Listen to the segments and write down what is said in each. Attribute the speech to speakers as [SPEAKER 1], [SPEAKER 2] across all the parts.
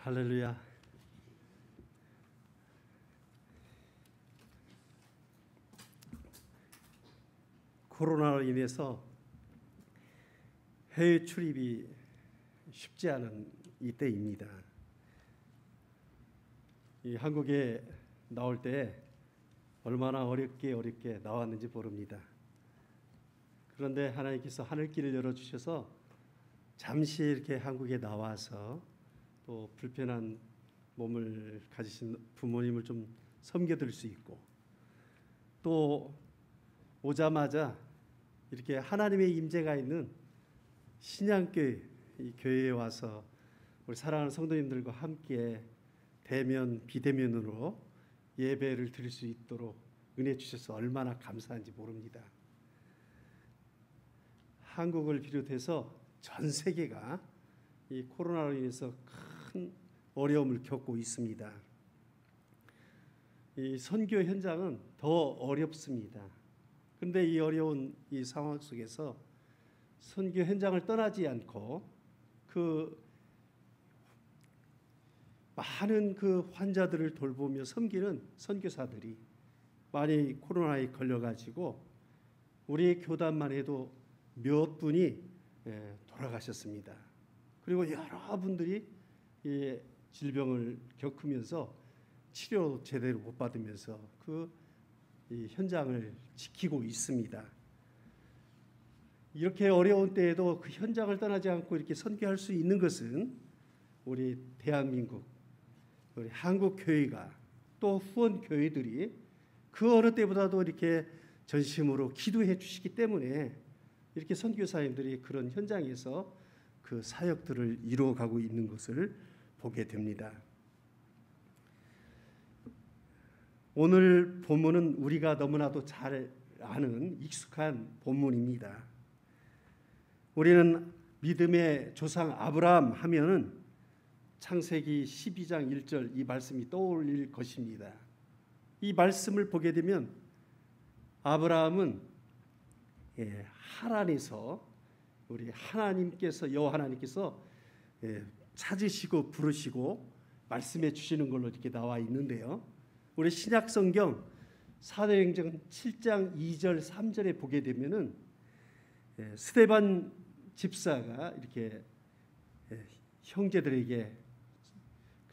[SPEAKER 1] 할렐루야. 코로나로 인해서 해외 출입이 쉽지 않은 이때입니다. 이 한국에 나올 때 얼마나 어렵게 나왔는지 모릅니다. 그런데 하나님께서 하늘길을 열어주셔서 잠시 이렇게 한국에 나와서 또 불편한 몸을 가지신 부모님을 좀 섬겨드릴 수 있고, 또 오자마자 이렇게 하나님의 임재가 있는 신양교회 이 교회에 와서 우리 사랑하는 성도님들과 함께 대면 비대면으로 예배를 드릴 수 있도록 은혜 주셔서 얼마나 감사한지 모릅니다. 한국을 비롯해서 전 세계가 이 코로나로 인해서 큰 어려움을 겪고 있습니다. 이 선교 현장은 더 어렵습니다. 그런데 이 어려운 이 상황 속에서 선교 현장을 떠나지 않고 그 많은 그 환자들을 돌보며 섬기는 선교사들이 많이 코로나에 걸려가지고 우리 교단만 해도 몇 분이 돌아가셨습니다. 그리고 여러분들이 이 질병을 겪으면서 치료 제대로 못 받으면서 이 현장을 지키고 있습니다. 이렇게 어려운 때에도 그 현장을 떠나지 않고 이렇게 선교할 수 있는 것은 우리 대한민국, 우리 한국 교회가 또 후원 교회들이 그 어느 때보다도 이렇게 전심으로 기도해 주시기 때문에 이렇게 선교사님들이 그런 현장에서 그 사역들을 이루어가고 있는 것을 보게 됩니다. 오늘 본문은 우리가 너무나도 잘 아는 익숙한 본문입니다. 우리는 믿음의 조상 아브라함 하면은 창세기 12장 1절 이 말씀이 떠올릴 것입니다. 이 말씀을 보게 되면 아브라함은 하란에서 우리 하나님께서 여호와 하나님께서 찾으시고 부르시고 말씀해 주시는 걸로 이렇게 나와 있는데요. 우리 신약 성경 사도행전 7장 2절 3절에 보게 되면은 스데반 집사가 이렇게 형제들에게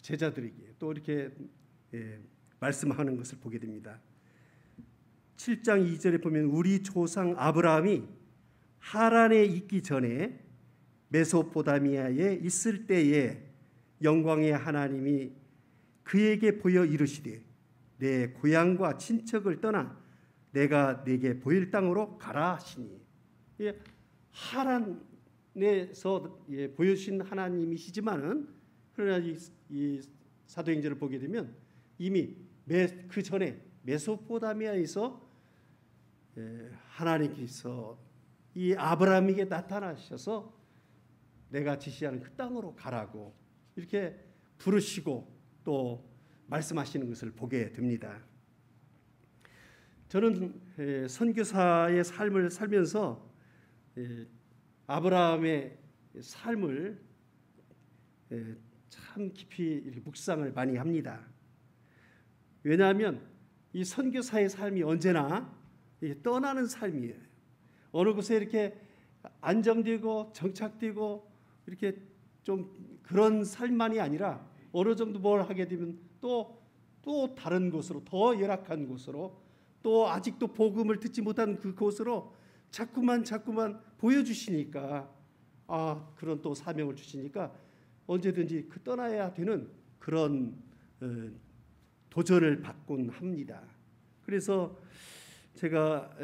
[SPEAKER 1] 제자들에게 또 이렇게 말씀하는 것을 보게 됩니다. 7장 2절에 보면 우리 조상 아브라함이 하란에 있기 전에 메소포타미아에 있을 때에 영광의 하나님이 그에게 보여 이르시되 내 고향과 친척을 떠나 내가 네게 보일 땅으로 가라 하시니, 하란에서 보여주신 하나님이시지만은 그러나 이 사도행전을 보게 되면 이미 그 전에 메소포타미아에서 하나님께서 이 아브라함에게 나타나셔서 내가 지시하는 그 땅으로 가라고 이렇게 부르시고 또 말씀하시는 것을 보게 됩니다. 저는 선교사의 삶을 살면서 아브라함의 삶을 참 깊이 묵상을 많이 합니다. 왜냐하면 이 선교사의 삶이 언제나 떠나는 삶이에요. 어느 곳에 이렇게 안정되고 정착되고 이렇게 좀 그런 삶만이 아니라 어느 정도 뭘 하게 되면 또 다른 곳으로, 더 열악한 곳으로, 또 아직도 복음을 듣지 못한 그곳으로 자꾸만 보여주시니까, 그런 또 사명을 주시니까 언제든지 떠나야 되는 그런 도전을 받곤 합니다. 그래서 제가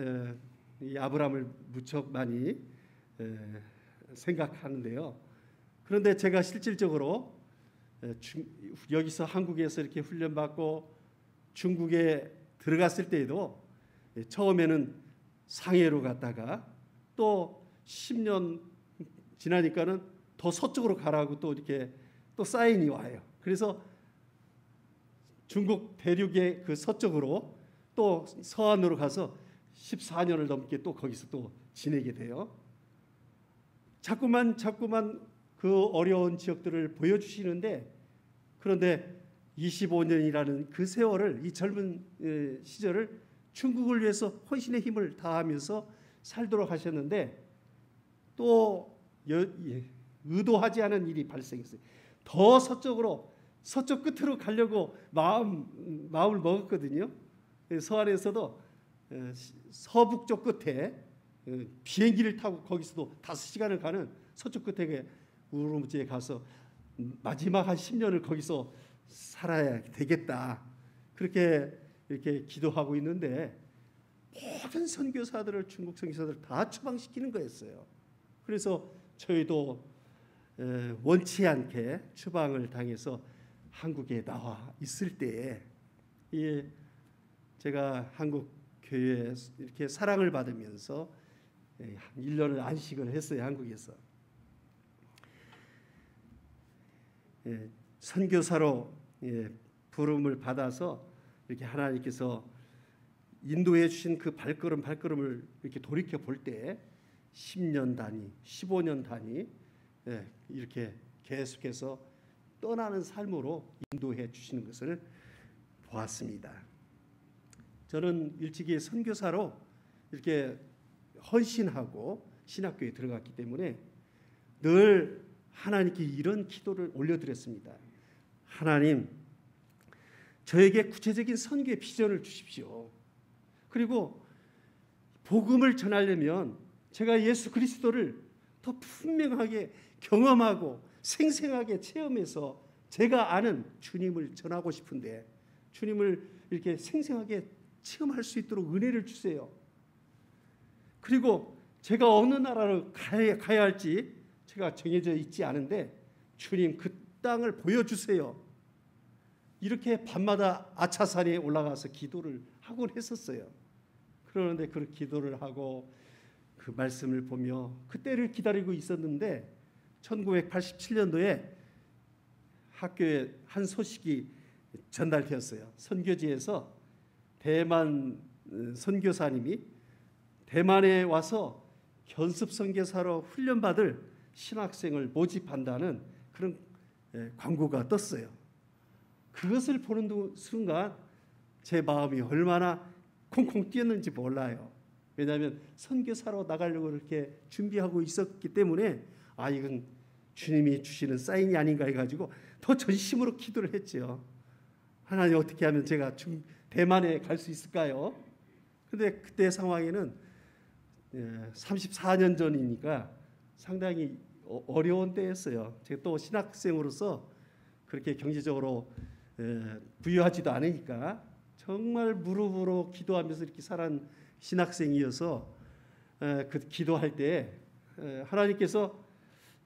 [SPEAKER 1] 이 아브라함을 무척 많이 생각하는데요. 그런데 제가 실질적으로 여기서 한국에서 이렇게 훈련받고 중국에 들어갔을 때에도 처음에는 상해로 갔다가 또 10년 지나니까는 더 서쪽으로 가라고 또 이렇게 또 사인이 와요. 그래서 중국 대륙의 그 서쪽으로 또 서안으로 가서 14년을 넘게 또 거기서 또 지내게 돼요. 자꾸만 그 어려운 지역들을 보여주시는데 그런데 25년이라는 그 세월을, 이 젊은 시절을 중국을 위해서 헌신의 힘을 다하면서 살도록 하셨는데 또 의도하지 않은 일이 발생했어요. 더 서쪽으로, 서쪽 끝으로 가려고 마음을 먹었거든요. 서안에서도 서북쪽 끝에 비행기를 타고 거기서도 5시간을 가는 서쪽 끝에 우르무치에 가서 마지막 한 10년을 거기서 살아야 되겠다. 그렇게 이렇게 기도하고 있는데 모든 선교사들을, 중국 선교사들을 다 추방시키는 거였어요. 그래서 저희도 원치 않게 추방을 당해서 한국에 나와 있을 때에 제가 한국 교회에 이렇게 사랑을 받으면서 1년을 안식을 했어요. 한국에서. 선교사로 부름을 받아서 이렇게 하나님께서 인도해 주신 그 발걸음을 이렇게 돌이켜 볼 때 10년 단위, 15년 단위 이렇게 계속해서 떠나는 삶으로 인도해 주시는 것을 보았습니다. 저는 일찍이 선교사로 이렇게 헌신하고 신학교에 들어갔기 때문에 늘 하나님께 이런 기도를 올려드렸습니다. 하나님, 저에게 구체적인 선교의 비전을 주십시오. 그리고 복음을 전하려면 제가 예수 그리스도를 더 분명하게 경험하고 생생하게 체험해서 제가 아는 주님을 전하고 싶은데 주님을 이렇게 생생하게 체험할 수 있도록 은혜를 주세요. 그리고 제가 어느 나라로 가야 할지 제가 정해져 있지 않은데 주님 그 땅을 보여주세요. 이렇게 밤마다 아차산에 올라가서 기도를 하곤 했었어요. 그러는데 그 기도를 하고 그 말씀을 보며 그때를 기다리고 있었는데 1987년도에 학교에 한 소식이 전달되었어요. 선교지에서 대만 선교사님이 대만에 와서 견습 선교사로 훈련받을 신학생을 모집한다는 그런 광고가 떴어요. 그것을 보는 순간 제 마음이 얼마나 콩콩 뛰었는지 몰라요. 왜냐하면 선교사로 나가려고 이렇게 준비하고 있었기 때문에 이건 주님이 주시는 사인이 아닌가 해가지고 더 전심으로 기도를 했죠. 하나님, 어떻게 하면 제가 대만에 갈 수 있을까요? 근데 그때 상황에는 34년 전이니까 상당히 어려운 때였어요. 제가 또 신학생으로서 그렇게 경제적으로 부유하지도 않으니까 정말 무릎으로 기도하면서 이렇게 살아온 신학생이어서 그 기도할 때 하나님께서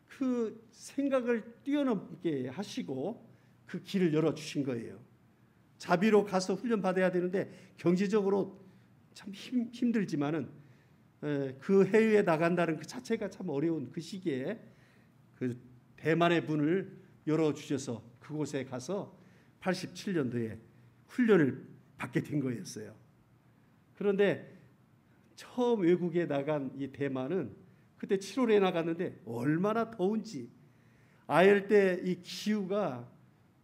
[SPEAKER 1] 그 생각을 뛰어넘게 하시고 그 길을 열어주신 거예요. 자비로 가서 훈련 받아야 되는데 경제적으로 참 힘들지만은 그 해외에 나간다는 그 자체가 참 어려운 그 시기에 그 대만의 문을 열어주셔서 그곳에 가서 87년도에 훈련을 받게 된 거였어요. 그런데 처음 외국에 나간 이 대만은 그때 7월에 나갔는데 얼마나 더운지 아열 때 이 기후가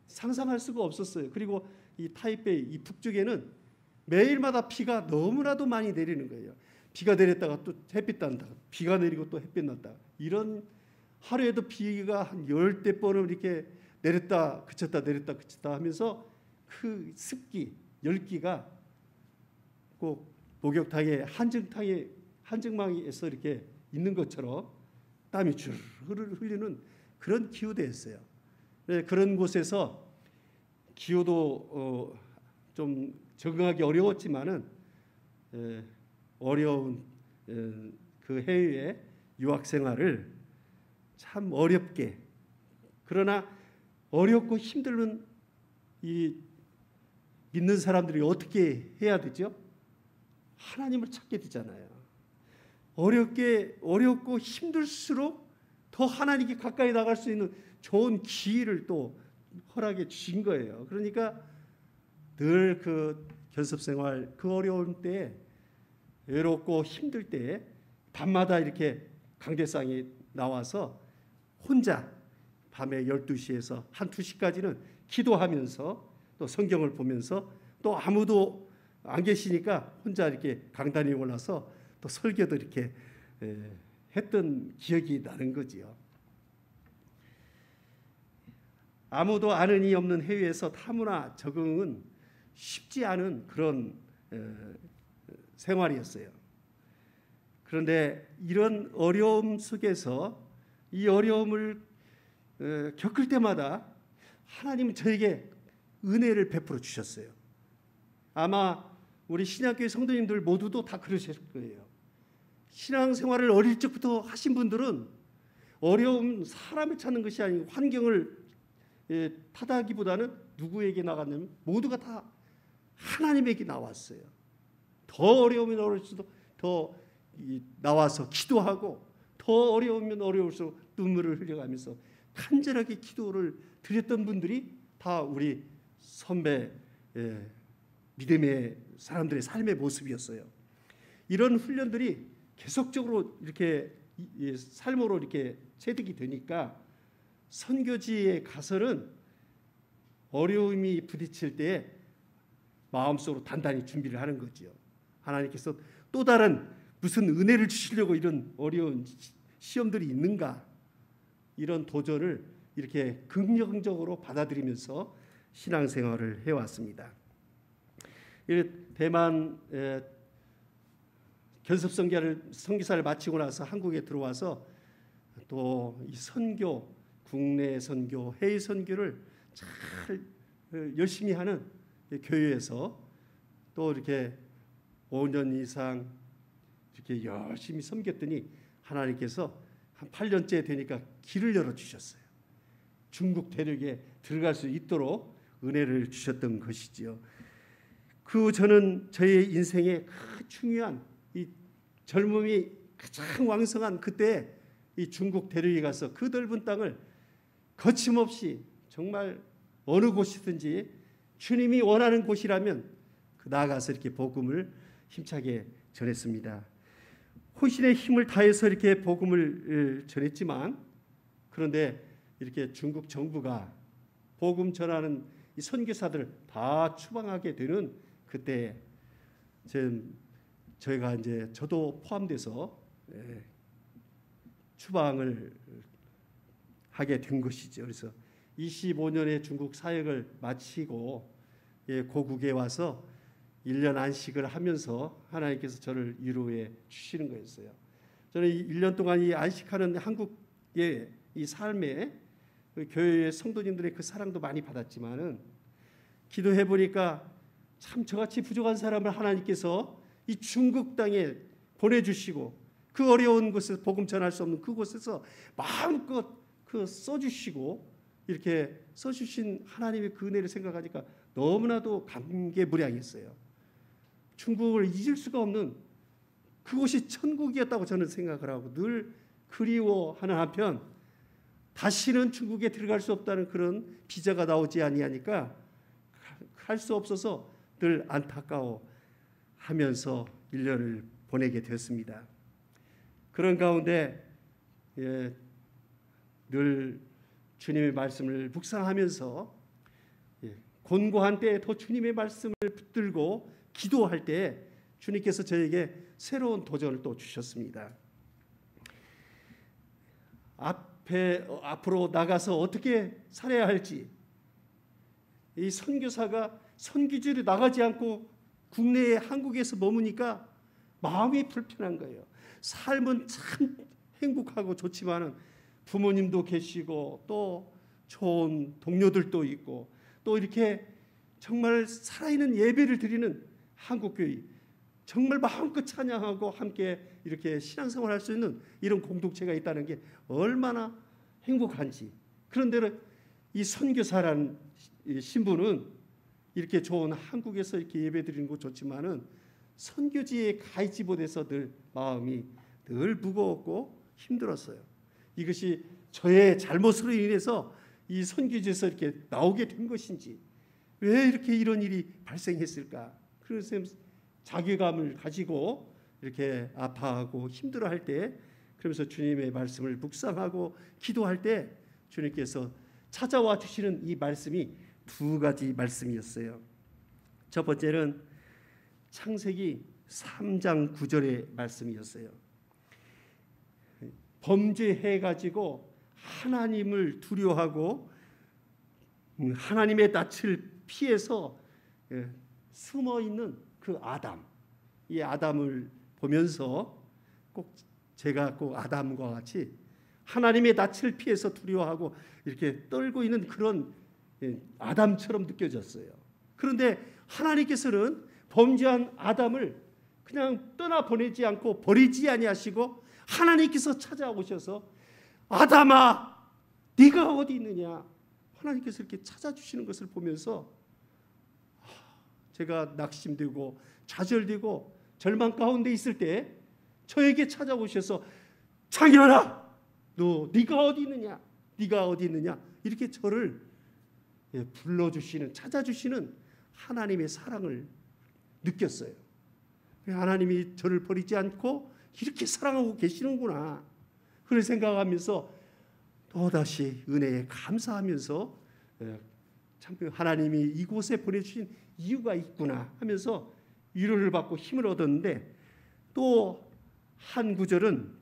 [SPEAKER 1] 상상할 수가 없었어요. 그리고 이 타이베이 이 북쪽에는 매일마다 비가 너무나도 많이 내리는 거예요. 비가 내렸다가 또 햇빛 난다. 비가 내리고 또 햇빛 났다. 이런 하루에도 비가 한 10대 번을 이렇게 내렸다 그쳤다 내렸다 그쳤다 하면서 그 습기, 열기가 꼭 목욕탕에 한증망에서 이렇게 있는 것처럼 땀이 줄 흐르는 그런 기후대였어요. 그런 곳에서 기후도 좀 적응하기 어려웠지만은 어려운 그 해외의 유학 생활을 참 어렵게, 그러나 어렵고 힘든 이 믿는 사람들이 어떻게 해야 되죠? 하나님을 찾게 되잖아요. 어렵고 힘들수록 더 하나님께 가까이 나갈 수 있는 좋은 기회를 또 허락해 주신 거예요. 그러니까 늘 그 견습 생활, 그 어려운 때에 외롭고 힘들 때에 밤마다 이렇게 강대상에 나와서 혼자 밤에 12시에서 한 2시까지는 기도하면서 또 성경을 보면서 또 아무도 안 계시니까 혼자 이렇게 강단에 올라서 또 설교도 이렇게 했던 기억이 나는 거지요. 아무도 아는 이 없는 해외에서 타문화 적응은 쉽지 않은 그런 생활이었어요. 그런데 이런 어려움 속에서 이 어려움을 겪을 때마다 하나님은 저에게 은혜를 베풀어 주셨어요. 아마 우리 신약교회 성도님들 모두도 다 그러실 거예요. 신앙생활을 어릴 적부터 하신 분들은 어려움 사람을 찾는 것이 아니고 환경을 타다기보다는 누구에게 나갔냐면 모두가 다 하나님에게 나왔어요. 더 어려우면 어려울수록 더 나와서 기도하고 더 어려우면 어려울수록 눈물을 흘려가면서 간절하게 기도를 드렸던 분들이 다 우리 선배 믿음의 사람들의 삶의 모습이었어요. 이런 훈련들이 계속적으로 이렇게 삶으로 이렇게 체득이 되니까 선교지에 가서는 어려움이 부딪힐 때 마음속으로 단단히 준비를 하는 거지요. 하나님께서 또 다른 무슨 은혜를 주시려고 이런 어려운 시험들이 있는가, 이런 도전을 이렇게 긍정적으로 받아들이면서 신앙생활을 해왔습니다. 대만 선교사를 마치고 나서 한국에 들어와서 또 이 선교, 국내 선교, 해외 선교를 잘 열심히 하는 교회에서 또 이렇게 5년 이상 이렇게 열심히 섬겼더니 하나님께서 한 8년째 되니까 길을 열어주셨어요. 중국 대륙에 들어갈 수 있도록 은혜를 주셨던 것이지요. 저는 저의 인생에 중요한 이 젊음이 가장 왕성한 그때 이 중국 대륙에 가서 그 넓은 땅을 거침없이 정말 어느 곳이든지 주님이 원하는 곳이라면 나아가서 이렇게 복음을 힘차게 전했습니다. 혼신의 힘을 다해서 이렇게 복음을 전했지만, 그런데 이렇게 중국 정부가 복음 전하는 이 선교사들을 다 추방하게 되는 그때 저희가 이제 저도 포함돼서 추방을 하게 된 것이죠. 그래서 25년의 중국 사역을 마치고 고국에 와서 1년 안식을 하면서 하나님께서 저를 위로해 주시는 거였어요. 저는 1년 동안 이 안식하는 한국의 이 삶에 교회의 성도님들의 그 사랑도 많이 받았지만은 기도해 보니까 참 저같이 부족한 사람을 하나님께서 이 중국 땅에 보내주시고 그 어려운 곳에서 복음 전할 수 없는 그곳에서 마음껏 써주시고 이렇게 써주신 하나님의 그 은혜를 생각하니까 너무나도 감개무량했어요. 중국을 잊을 수가 없는 그곳이 천국이었다고 저는 생각을 하고 늘 그리워하는 한편 다시는 중국에 들어갈 수 없다는 그런 비자가 나오지 아니하니까 할 수 없어서 늘 안타까워하면서 1년을 보내게 되었습니다. 그런 가운데 늘 주님의 말씀을 묵상하면서 곤고한 때에 더 주님의 말씀을 붙들고 기도할 때 주님께서 저에게 새로운 도전을 또 주셨습니다. 앞으로 나가서 어떻게 살아야 할지, 이 선교사가 선교지로 나가지 않고 국내에 한국에서 머무니까 마음이 불편한 거예요. 삶은 참 행복하고 좋지만은 부모님도 계시고 또 좋은 동료들도 있고 또 이렇게 정말 살아있는 예배를 드리는 한국교회, 정말 마음껏 찬양하고 함께 이렇게 신앙생활할 수 있는 이런 공동체가 있다는 게 얼마나 행복한지. 그런데 이 선교사라는 신분은 이렇게 좋은 한국에서 이렇게 예배드리는 거 좋지만은 선교지에 가 있지 못해서 늘 마음이 늘 무거웠고 힘들었어요. 이것이 저의 잘못으로 인해서 이 선교지에서 이렇게 나오게 된 것인지, 왜 이렇게 이런 일이 발생했을까? 그래서 자괴감을 가지고 이렇게 아파하고 힘들어할 때, 그러면서 주님의 말씀을 묵상하고 기도할 때 주님께서 찾아와 주시는 이 말씀이 두 가지 말씀이었어요. 첫 번째는 창세기 3장 9절의 말씀이었어요. 범죄해가지고 하나님을 두려워하고 하나님의 낯을 피해서 숨어있는 그 아담, 이 아담을 보면서 꼭 제가 꼭 아담과 같이 하나님의 낯을 피해서 두려워하고 이렇게 떨고 있는 그런 아담처럼 느껴졌어요. 그런데 하나님께서는 범죄한 아담을 그냥 떠나보내지 않고 버리지 아니하시고 하나님께서 찾아오셔서 아담아 네가 어디 있느냐, 하나님께서 이렇게 찾아주시는 것을 보면서 제가 낙심되고 좌절되고 절망 가운데 있을 때 저에게 찾아오셔서 창현아 네가 어디 있느냐, 네가 어디 있느냐 이렇게 저를 불러주시는, 찾아주시는 하나님의 사랑을 느꼈어요. 하나님이 저를 버리지 않고 이렇게 사랑하고 계시는구나, 그런 생각하면서 또다시 은혜에 감사하면서 참 하나님이 이곳에 보내주신 이유가 있구나 하면서 위로를 받고 힘을 얻었는데, 또 한 구절은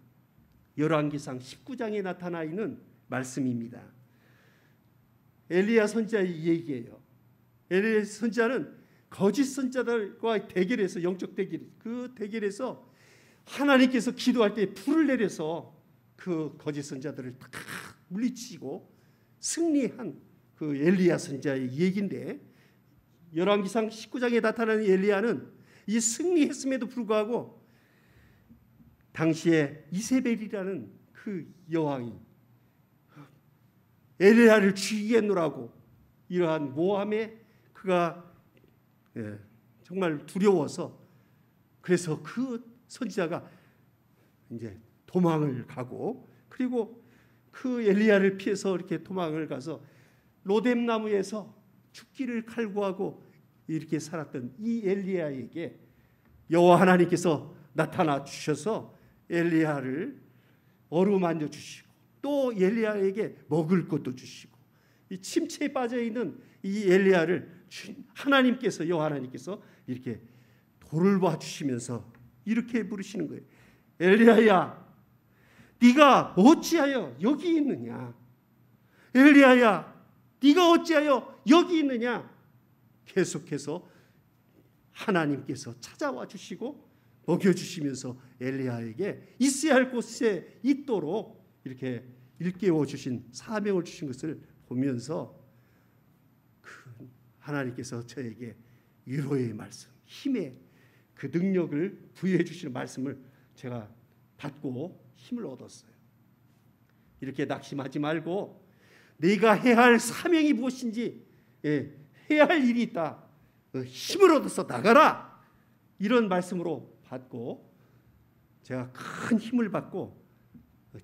[SPEAKER 1] 열왕기상 19장에 나타나 있는 말씀입니다. 엘리야 선지자의 얘기예요. 엘리야 선지자는 거짓 선지자들과 대결해서, 영적 대결, 그 대결에서 하나님께서 기도할 때 불을 내려서 그 거짓 선지자들을 다 물리치고 승리한 그 엘리야 선지자의 얘기인데, 열왕기상 19장에 나타나는 엘리야는 이 승리했음에도 불구하고 당시에 이세벨이라는 그 여왕이 엘리야를 죽이겠노라고 이러한 모함에 그가 정말 두려워서, 그래서 그 선지자가 이제 도망을 가고, 그리고 그 엘리야를 피해서 이렇게 도망을 가서 로뎀나무에서 죽기를 갈구하고 이렇게 살았던 이 엘리야에게 여호와 하나님께서 나타나 주셔서 엘리야를 어루만져 주시고 또 엘리야에게 먹을 것도 주시고, 이 침체에 빠져 있는 이 엘리야를 하나님께서, 여호와 하나님께서 이렇게 돌봐 주시면서 이렇게 부르시는 거예요. 엘리야야, 네가 어찌하여 여기 있느냐? 엘리야야, 네가 어찌하여 여기 있느냐? 계속해서 하나님께서 찾아와 주시고 먹여주시면서 엘리야에게 있어야 할 곳에 있도록 이렇게 일깨워 주신, 사명을 주신 것을 보면서 하나님께서 저에게 위로의 말씀, 힘의 그 능력을 부여해 주시는 말씀을 제가 받고 힘을 얻었어요. 이렇게 낙심하지 말고 네가 해야 할 사명이 무엇인지, 해야 할 일이 있다, 힘을 얻어서 나가라, 이런 말씀으로 받고 제가 큰 힘을 받고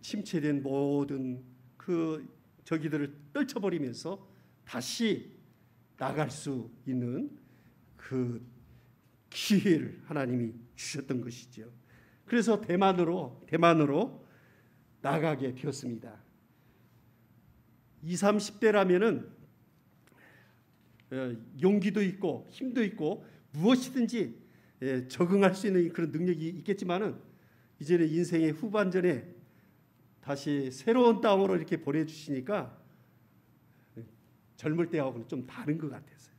[SPEAKER 1] 침체된 모든 그 저기들을 떨쳐버리면서 다시 나갈 수 있는 그 기회를 하나님이 주셨던 것이죠. 그래서 대만으로 나가게 되었습니다. 20, 30대라면은 용기도 있고 힘도 있고 무엇이든지 적응할 수 있는 그런 능력이 있겠지만은, 이제는 인생의 후반전에 다시 새로운 땅으로 이렇게 보내주시니까 젊을 때하고는 좀 다른 것 같았어요.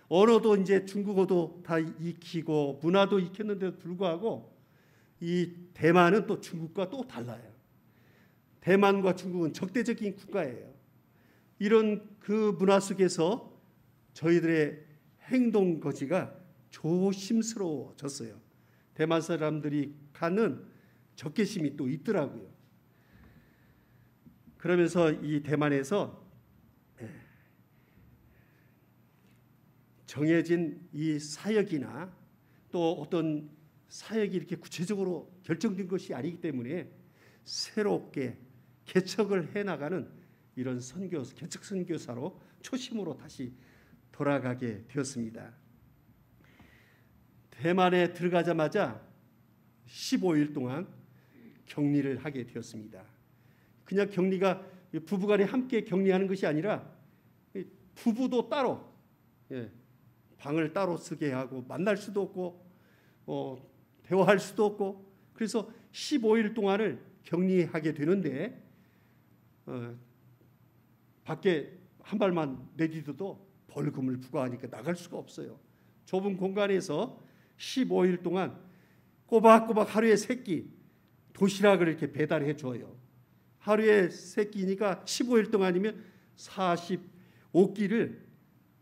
[SPEAKER 1] 언어도 이제 중국어도 다 익히고 문화도 익혔는데도 불구하고 이 대만은 또 중국과 또 달라요. 대만과 중국은 적대적인 국가예요. 이런 그 문화 속에서 저희들의 행동 거지가 조심스러워졌어요. 대만 사람들이 갖는 적개심이 또 있더라고요. 그러면서 이 대만에서 정해진 이 사역이나 또 어떤 사역이 이렇게 구체적으로 결정된 것이 아니기 때문에 새롭게 개척을 해나가는 이런 개척 선교사로 초심으로 다시 돌아가게 되었습니다. 대만에 들어가자마자 15일 동안 격리를 하게 되었습니다. 그냥 격리가 부부간에 함께 격리하는 것이 아니라 부부도 따로 예, 방을 따로 쓰게 하고 만날 수도 없고 대화할 수도 없고 그래서 15일 동안을 격리하게 되는데 밖에 한 발만 내디뎌도 벌금을 부과하니까 나갈 수가 없어요. 좁은 공간에서 15일 동안 꼬박꼬박 하루에 3끼 도시락을 이렇게 배달해 줘요. 하루에 3끼니까 15일 동안이면 45끼를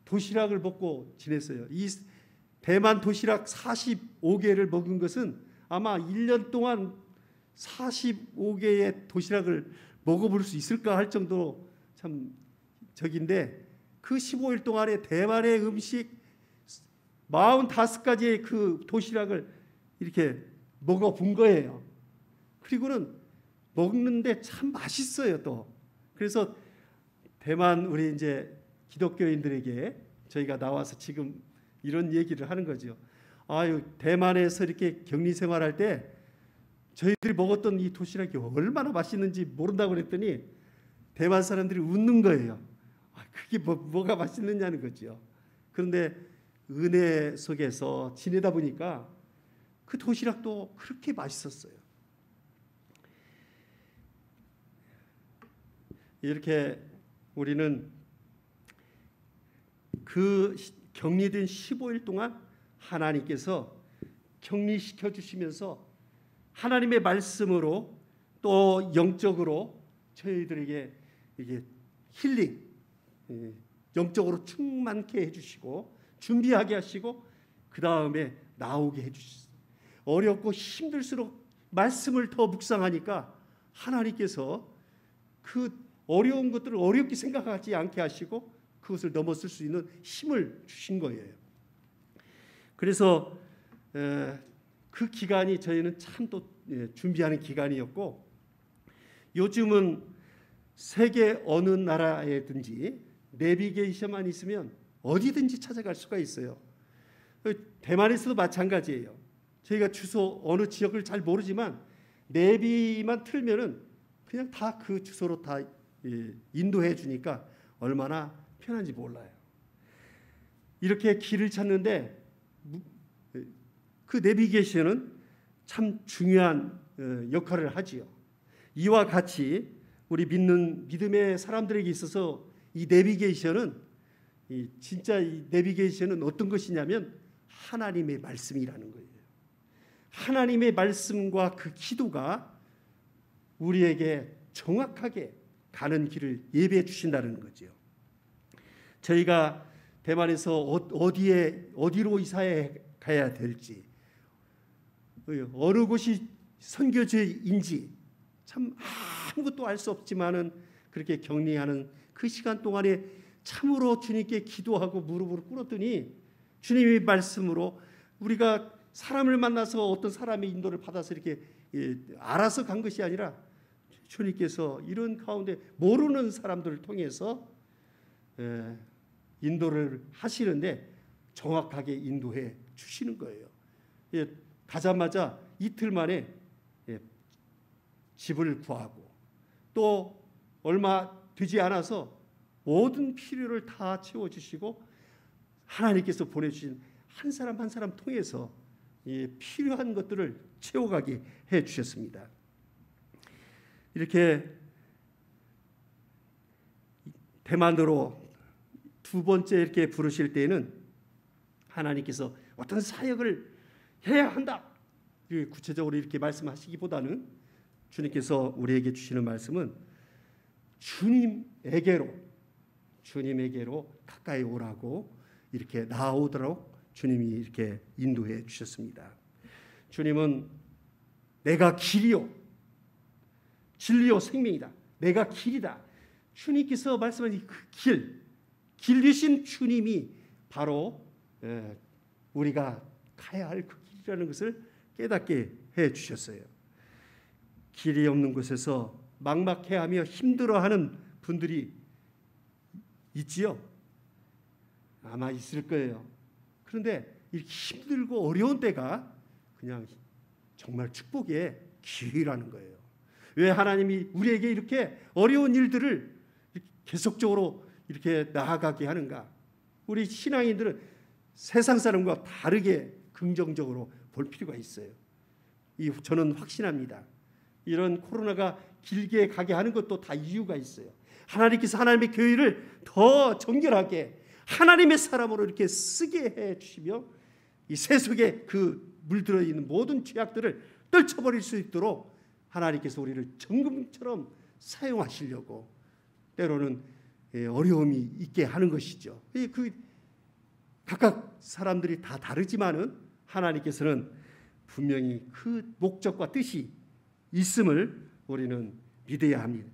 [SPEAKER 1] 도시락을 먹고 지냈어요. 이 대만 도시락 45개를 먹은 것은 아마 1년 동안 45개의 도시락을 먹어볼 수 있을까 할 정도로 참 적인데 그 15일 동안에 대만의 음식 45가지의 그 도시락을 이렇게 먹어본 거예요. 그리고는 먹는데 참 맛있어요 또. 그래서 대만 우리 이제 기독교인들에게 저희가 나와서 지금 이런 얘기를 하는 거죠. 아유, 대만에서 이렇게 격리 생활할 때 저희들이 먹었던 이 도시락이 얼마나 맛있는지 모른다고 그랬더니 대만 사람들이 웃는 거예요. 그게 뭐가 맛있느냐는 거죠. 그런데 은혜 속에서 지내다 보니까 그 도시락도 그렇게 맛있었어요. 이렇게 우리는 그 격리된 15일 동안 하나님께서 격리시켜 주시면서 하나님의 말씀으로 또 영적으로 저희들에게 이게 힐링, 영적으로 충만케 해주시고 준비하게 하시고 그 다음에 나오게 해주셨어요. 어렵고 힘들수록 말씀을 더 묵상하니까 하나님께서 그 어려운 것들을 어렵게 생각하지 않게 하시고 그것을 넘어설 수 있는 힘을 주신 거예요. 그래서 그 기간이 저희는 참 또 준비하는 기간이었고 요즘은 세계 어느 나라에든지 내비게이션만 있으면 어디든지 찾아갈 수가 있어요. 대만에서도 마찬가지예요. 저희가 주소 어느 지역을 잘 모르지만 내비만 틀면은 그냥 다 그 주소로 다 인도해 주니까 얼마나 편한지 몰라요. 이렇게 길을 찾는데 그 내비게이션은 참 중요한 역할을 하지요. 이와 같이 우리 믿음의 사람들에게 있어서 이 내비게이션은 진짜 이 내비게이션은 어떤 것이냐면 하나님의 말씀이라는 거예요. 하나님의 말씀과 그 기도가 우리에게 정확하게 가는 길을 예배해 주신다는 거죠. 저희가 대만에서 어디로 이사해 가야 될지 어느 곳이 선교지인지 참 아무것도 알 수 없지만은 그렇게 격리하는 그 시간 동안에 참으로 주님께 기도하고 무릎을 꿇었더니 주님의 말씀으로 우리가 사람을 만나서 어떤 사람의 인도를 받아서 이렇게 알아서 간 것이 아니라 주님께서 이런 가운데 모르는 사람들을 통해서 인도를 하시는데 정확하게 인도해 주시는 거예요. 가자마자 이틀 만에 집을 구하고 또 얼마 되지 않아서 모든 필요를 다 채워주시고 하나님께서 보내주신 한 사람 한 사람 통해서 필요한 것들을 채워가게 해주셨습니다. 이렇게 대만으로 두 번째 이렇게 부르실 때에는 하나님께서 어떤 사역을 해야 한다 구체적으로 이렇게 말씀하시기보다는 주님께서 우리에게 주시는 말씀은 주님에게로 가까이 오라고 이렇게 나아오도록 주님이 이렇게 인도해 주셨습니다. 주님은 내가 길이요 진리요 생명이다. 내가 길이다. 주님께서 말씀하신 그 길 되신 주님이 바로 우리가 가야 할 그 길이라는 것을 깨닫게 해 주셨어요. 길이 없는 곳에서 막막해하며 힘들어하는 분들이 있지요. 아마 있을 거예요. 그런데 이렇게 힘들고 어려운 때가 그냥 정말 축복의 기회라는 거예요. 왜 하나님이 우리에게 이렇게 어려운 일들을 계속적으로 이렇게 나아가게 하는가? 우리 신앙인들은 세상 사람과 다르게 긍정적으로 볼 필요가 있어요. 저는 확신합니다. 이런 코로나가 길게 가게 하는 것도 다 이유가 있어요. 하나님께서 하나님의 교회를 더 정결하게 하나님의 사람으로 이렇게 쓰게 해 주시며 이 세속에 그 물들어 있는 모든 죄악들을 떨쳐버릴 수 있도록 하나님께서 우리를 정금처럼 사용하시려고 때로는 어려움이 있게 하는 것이죠. 그 각각 사람들이 다 다르지만은 하나님께서는 분명히 그 목적과 뜻이 있음을 우리는 믿어야 합니다.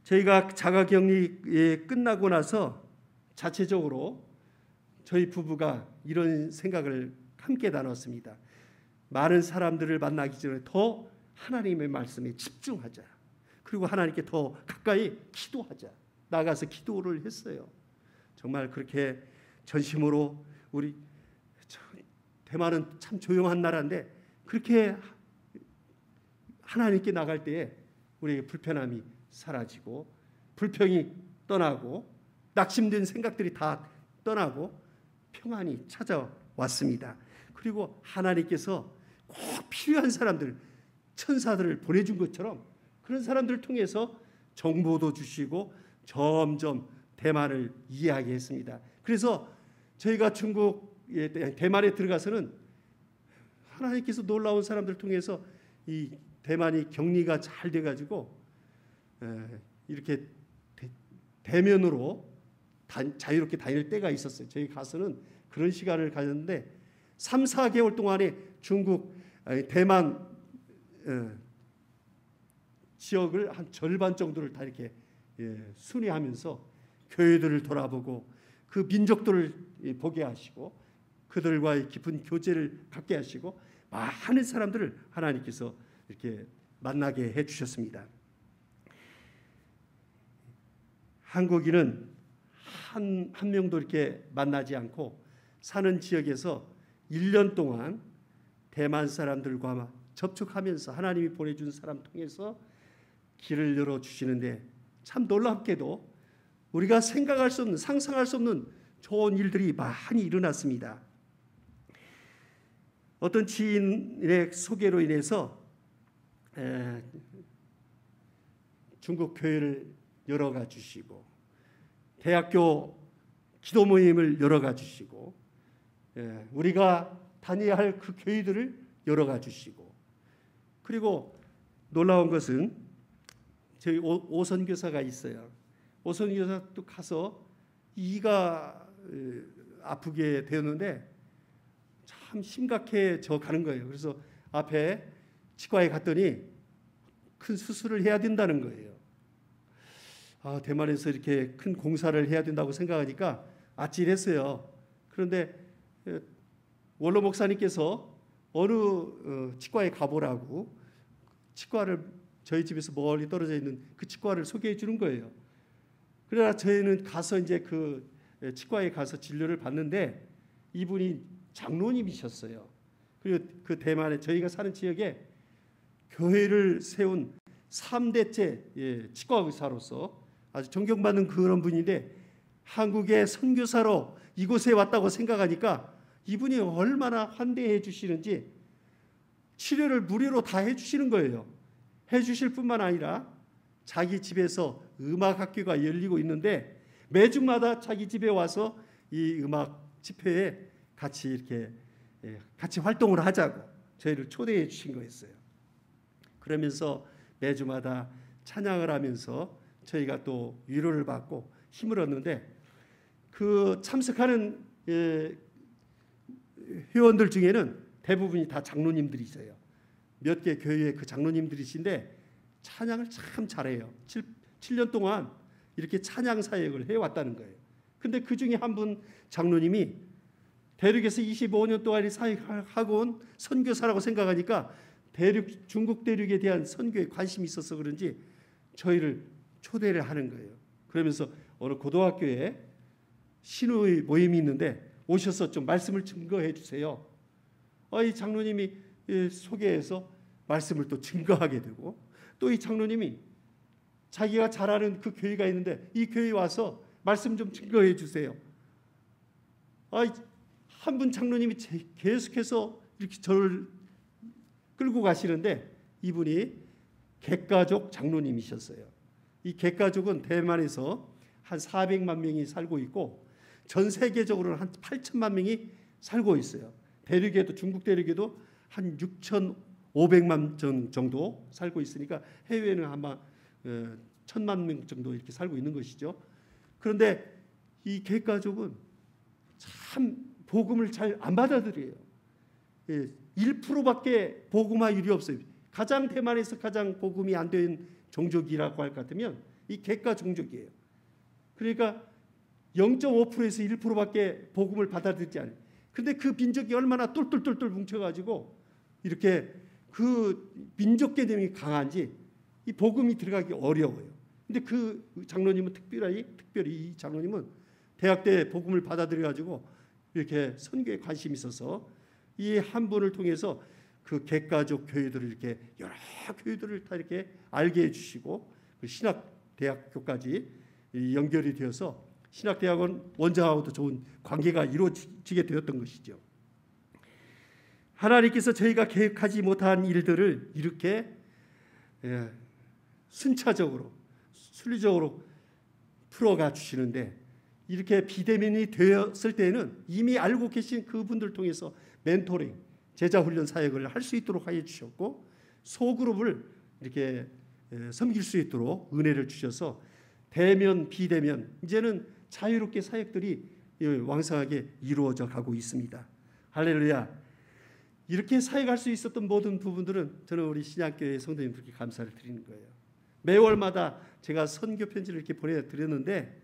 [SPEAKER 1] 저희가 자가격리 끝나고 나서 자체적으로 저희 부부가 이런 생각을 함께 나눴습니다. 많은 사람들을 만나기 전에 더 하나님의 말씀에 집중하자. 그리고 하나님께 더 가까이 기도하자. 나가서 기도를 했어요. 정말 그렇게 전심으로 우리 대만은 참 조용한 나라인데 그렇게 하나님께 나갈 때에 우리에게 불편함이 사라지고 불평이 떠나고 낙심된 생각들이 다 떠나고 평안이 찾아왔습니다. 그리고 하나님께서 꼭 필요한 사람들, 천사들을 보내준 것처럼 그런 사람들을 통해서 정보도 주시고 점점 대만을 이해하게 했습니다. 그래서 저희가 대만에 들어가서는 하나님께서 놀라운 사람들을 통해서 이 대만이 격리가 잘 돼가지고 이렇게 대면으로 자유롭게 다닐 때가 있었어요. 저희 가서는 그런 시간을 가졌는데 3, 4개월 동안에 대만 지역을 한 절반 정도를 다 이렇게 순회하면서 교회들을 돌아보고 그 민족들을 보게 하시고 그들과의 깊은 교제를 갖게 하시고 많은 사람들을 하나님께서 이렇게 만나게 해주셨습니다. 한국인은 한 명도 이렇게 만나지 않고 사는 지역에서 1년 동안 대만 사람들과 접촉하면서 하나님이 보내준 사람 통해서 길을 열어주시는데 참 놀랍게도 우리가 생각할 수 없는 상상할 수 없는 좋은 일들이 많이 일어났습니다. 어떤 지인의 소개로 인해서 중국 교회를 열어가 주시고 대학교 기도 모임을 열어가 주시고 우리가 다녀야 할 그 교회들을 열어가 주시고 그리고 놀라운 것은 저희 오선교사가 있어요. 오선교사도 가서 이가 아프게 되었는데 참 심각해져 가는 거예요. 그래서 앞에 치과에 갔더니 큰 수술을 해야 된다는 거예요. 대만에서 이렇게 큰 공사를 해야 된다고 생각하니까 아찔했어요. 그런데 원로 목사님께서 어느 치과에 가보라고 치과를 저희 집에서 멀리 떨어져 있는 그 치과를 소개해 주는 거예요. 그러나 저희는 가서 이제 그 치과에 가서 진료를 받는데 이분이 장로님이셨어요. 그리고 그 대만에 저희가 사는 지역에 교회를 세운 3대째 치과 의사로서 아주 존경받는 그런 분인데 한국의 선교사로 이곳에 왔다고 생각하니까 이분이 얼마나 환대해 주시는지 치료를 무료로 다 해주시는 거예요. 해주실 뿐만 아니라 자기 집에서 음악학교가 열리고 있는데 매주마다 자기 집에 와서 이 음악 집회에 같이 활동을 하자고 저희를 초대해 주신 거였어요. 그러면서 매주마다 찬양을 하면서 저희가 또 위로를 받고 힘을 얻는데 그 참석하는 회원들 중에는 대부분이 다 장로님들이세요. 몇 개 교회의 그 장로님들이신데 찬양을 참 잘해요. 7년 동안 이렇게 찬양 사역을 해왔다는 거예요. 근데 그 중에 한 분 장로님이 대륙에서 25년 동안 사역하고 온 선교사라고 생각하니까 중국 대륙에 대한 선교에 관심이 있어서 그런지 저희를 초대를 하는 거예요. 그러면서 어느 고등학교에 신우의 모임이 있는데 오셔서 좀 말씀을 증거해 주세요. 이 장로님이 소개해서 말씀을 또 증거하게 되고 또 이 장로님이 자기가 잘 아는 그 교회가 있는데 이 교회에 와서 말씀 좀 증거해 주세요. 한 분 장로님이 계속해서 이렇게 저를 끌고 가시는데 이분이 객가족 장로님이셨어요. 이 객가족은 대만에서 한 400만 명이 살고 있고 전 세계적으로는 한 8천만 명이 살고 있어요. 대륙에도 중국 대륙에도 한 6,500만 정도 살고 있으니까 해외에는 아마 1,000만 명 정도 이렇게 살고 있는 것이죠. 그런데 이 객가족은 참 복음을 잘 안 받아들여요. 1%밖에 복음화율이 없어요. 가장 대만에서 가장 복음이 안 된 종족이라고 할 것 같으면 이 객가 종족이에요. 그러니까 0.5%에서 1%밖에 복음을 받아들이지 않아요. 근데 그 민족이 얼마나 똘똘똘똘 뭉쳐가지고 이렇게 그 민족 개념이 강한지 이 복음이 들어가기 어려워요. 근데 그 장로님은 특별히 이 장로님은 대학 때 복음을 받아들여가지고 이렇게 선교에 관심이 있어서 이 한 분을 통해서 그 객가족 교회들을 이렇게 여러 교회들을 다 이렇게 알게 해주시고 그 신학대학교까지 연결이 되어서 신학대학원 원장하고도 좋은 관계가 이루어지게 되었던 것이죠. 하나님께서 저희가 계획하지 못한 일들을 이렇게 순차적으로 순리적으로 풀어가 주시는데 이렇게 비대면이 되었을 때는 이미 알고 계신 그분들 통해서 멘토링, 제자훈련 사역을 할 수 있도록 하여 주셨고 소그룹을 이렇게 섬길 수 있도록 은혜를 주셔서 대면, 비대면 이제는 자유롭게 사역들이 왕성하게 이루어져 가고 있습니다. 할렐루야. 이렇게 사역할 수 있었던 모든 부분들은 저는 우리 신약교회 성도님들께 감사를 드리는 거예요. 매월마다 제가 선교 편지를 이렇게 보내드렸는데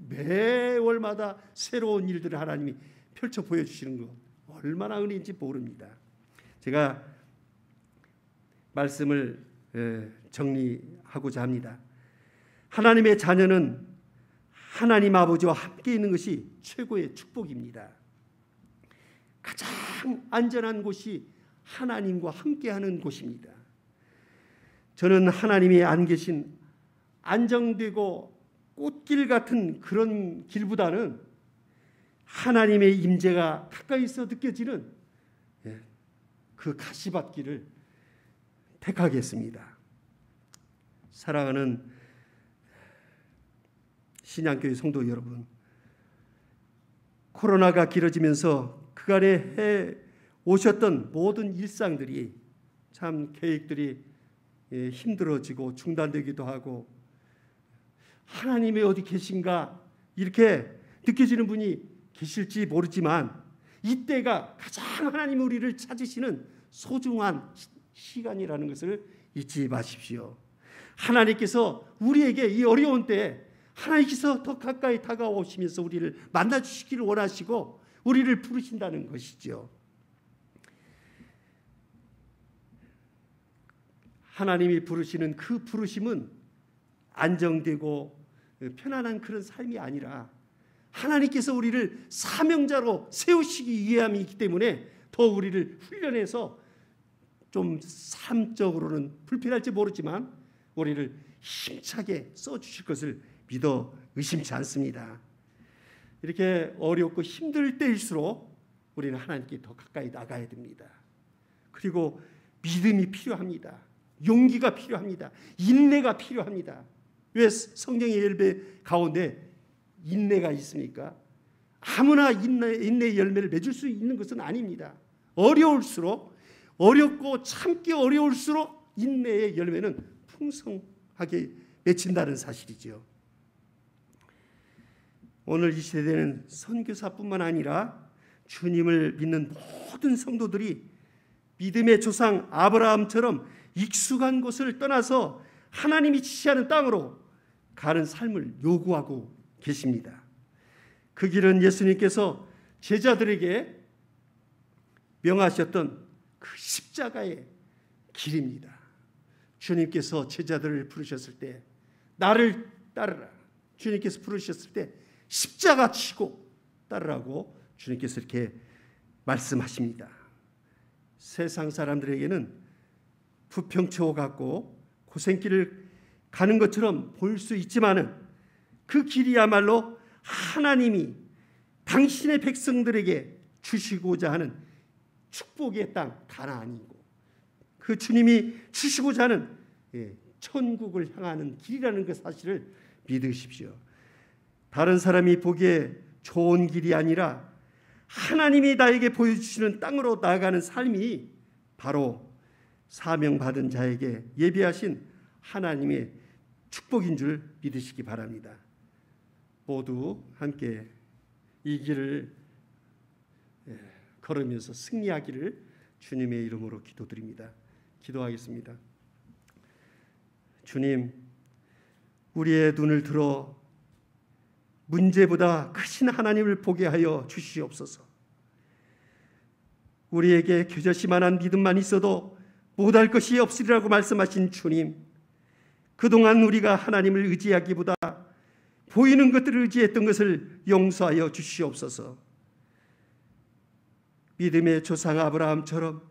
[SPEAKER 1] 매월마다 새로운 일들을 하나님이 펼쳐 보여주시는 것 얼마나 은혜인지 모릅니다. 제가 말씀을 정리하고자 합니다. 하나님의 자녀는 하나님 아버지와 함께 있는 것이 최고의 축복입니다. 가장 안전한 곳이 하나님과 함께하는 곳입니다. 저는 하나님이 안 계신 안정되고 꽃길 같은 그런 길보다는 하나님의 임재가 가까이서 느껴지는 그 가시밭길을 택하겠습니다. 사랑하는 신양교회 성도 여러분, 코로나가 길어지면서 그간에 해 오셨던 모든 일상들이 참 계획들이 힘들어지고 중단되기도 하고 하나님이 어디 계신가 이렇게 느껴지는 분이 계실지 모르지만 이때가 가장 하나님이 우리를 찾으시는 소중한 시간이라는 것을 잊지 마십시오. 하나님께서 우리에게 이 어려운 때에 하나님께서 더 가까이 다가오시면서 우리를 만나주시기를 원하시고 우리를 부르신다는 것이죠. 하나님이 부르시는 그 부르심은 안정되고 편안한 그런 삶이 아니라 하나님께서 우리를 사명자로 세우시기 위함이기 때문에 더 우리를 훈련해서 좀 삶적으로는 불편할지 모르지만 우리를 힘차게 써주실 것을 믿어 의심치 않습니다. 이렇게 어렵고 힘들 때일수록 우리는 하나님께 더 가까이 나가야 됩니다. 그리고 믿음이 필요합니다. 용기가 필요합니다. 인내가 필요합니다. 왜 성령의 열매 가운데 인내가 있습니까? 아무나 인내의 열매를 맺을 수 있는 것은 아닙니다. 어려울수록 어렵고 참기 어려울수록 인내의 열매는 풍성하게 맺힌다는 사실이죠. 오늘 이 시대에는 선교사뿐만 아니라 주님을 믿는 모든 성도들이 믿음의 조상 아브라함처럼 익숙한 곳을 떠나서 하나님이 지시하는 땅으로 가는 삶을 요구하고 계십니다. 그 길은 예수님께서 제자들에게 명하셨던 그 십자가의 길입니다. 주님께서 제자들을 부르셨을 때 나를 따르라. 주님께서 부르셨을 때 십자가 지고 따르라고 주님께서 이렇게 말씀하십니다. 세상 사람들에게는 부평초 같고 고생길을 가는 것처럼 보일 수 있지만은 그 길이야말로 하나님이 당신의 백성들에게 주시고자 하는 축복의 땅 가나안이고, 그 주님이 주시고자 하는 천국을 향하는 길이라는 그 사실을 믿으십시오. 다른 사람이 보기에 좋은 길이 아니라 하나님이 나에게 보여주시는 땅으로 나아가는 삶이 바로 사명받은 자에게 예비하신 하나님의 축복인 줄 믿으시기 바랍니다. 모두 함께 이 길을 걸으면서 승리하기를 주님의 이름으로 기도드립니다. 기도하겠습니다. 주님, 우리의 눈을 들어 문제보다 크신 하나님을 보게 하여 주시옵소서. 우리에게 겨자씨만한 믿음만 있어도 못할 것이 없으리라고 말씀하신 주님, 그동안 우리가 하나님을 의지하기보다 보이는 것들을 의지했던 것을 용서하여 주시옵소서. 믿음의 조상 아브라함처럼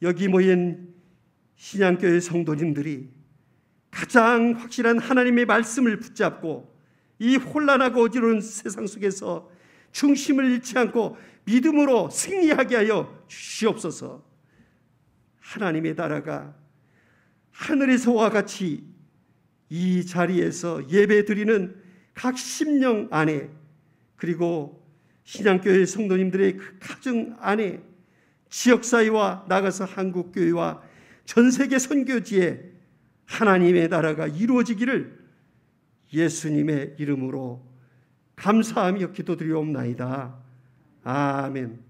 [SPEAKER 1] 여기 모인 신양교회 성도님들이 가장 확실한 하나님의 말씀을 붙잡고 이 혼란하고 어지러운 세상 속에서 중심을 잃지 않고 믿음으로 승리하게 하여 주시옵소서. 하나님의 나라가 하늘에서와 같이 이 자리에서 예배 드리는 각 심령 안에, 그리고 신양교회 성도님들의 그 가정 안에, 지역사회와 나가서 한국교회와 전세계 선교지에 하나님의 나라가 이루어지기를 예수님의 이름으로 감사하며 기도드리옵나이다. 아멘.